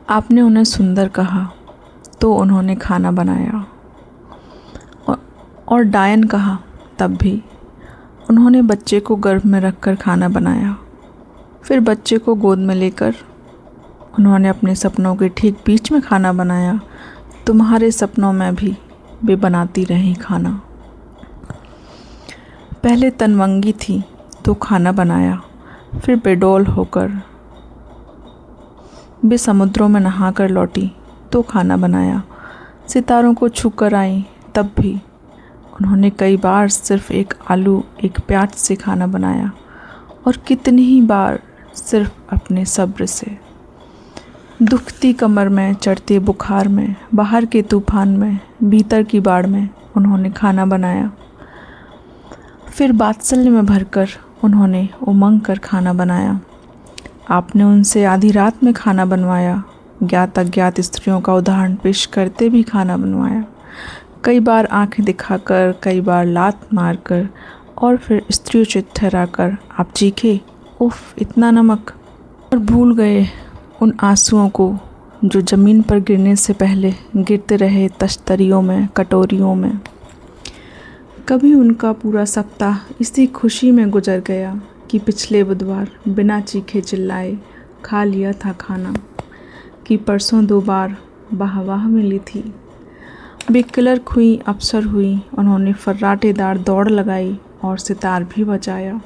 आपने उन्हें सुंदर कहा तो उन्होंने खाना बनाया, और डायन कहा तब भी उन्होंने बच्चे को गर्भ में रखकर खाना बनाया। फिर बच्चे को गोद में लेकर उन्होंने अपने सपनों के ठीक बीच में खाना बनाया। तुम्हारे सपनों में भी वे बनाती रहीं खाना। पहले तनवंगी थी तो खाना बनाया, फिर बेडौल होकर वे समुद्रों में नहाकर लौटी तो खाना बनाया। सितारों को छूकर आई तब भी उन्होंने कई बार सिर्फ एक आलू एक प्याज से खाना बनाया, और कितनी ही बार सिर्फ अपने सब्र से। दुखती कमर में, चढ़ते बुखार में, बाहर के तूफान में, भीतर की बाढ़ में उन्होंने खाना बनाया। फिर बात्सल्य में भरकर उन्होंने उमंग कर खाना बनाया। आपने उनसे आधी रात में खाना बनवाया, ज्ञात अज्ञात स्त्रियों का उदाहरण पेश करते भी खाना बनवाया। कई बार आंखें दिखाकर, कई बार लात मारकर, और फिर स्त्रियोचित ठहराकर आप चीखे, उफ इतना नमक, और भूल गए उन आंसुओं को जो ज़मीन पर गिरने से पहले गिरते रहे तश्तरियों में, कटोरियों में। कभी उनका पूरा सप्ताह इसी खुशी में गुजर गया कि पिछले बुधवार बिना चीखे चिल्लाए खा लिया था खाना, कि परसों 2 बार वाह मिली थी। वे क्लर्क हुई, अफसर हुई, उन्होंने फर्राटेदार दौड़ लगाई और सितार भी बजाया,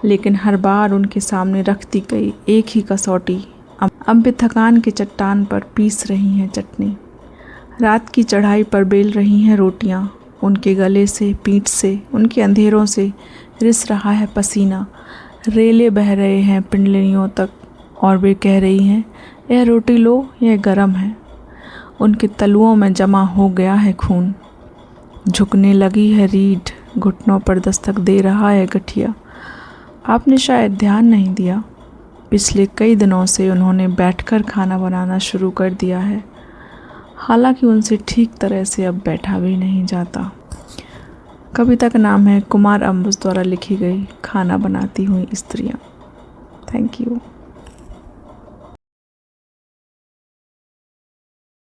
लेकिन हर बार उनके सामने रखती गई एक ही कसौटी। अब वे थकान के चट्टान पर पीस रही हैं चटनी, रात की चढ़ाई पर बेल रही हैं रोटियां। उनके गले से, पीठ से, उनके अंधेरों से रिस रहा है पसीना, रेले बह रहे हैं पिंडलियों तक, और वे कह रही हैं यह रोटी लो, यह गरम है। उनके तलुओं में जमा हो गया है खून, झुकने लगी है रीढ़, घुटनों पर दस्तक दे रहा है गठिया। आपने शायद ध्यान नहीं दिया, पिछले कई दिनों से उन्होंने बैठकर खाना बनाना शुरू कर दिया है, हालांकि उनसे ठीक तरह से अब बैठा भी नहीं जाता। कविता का नाम है कुमार अम्बुज द्वारा लिखी गई खाना बनाती हुई स्त्रियाँ। Thank you.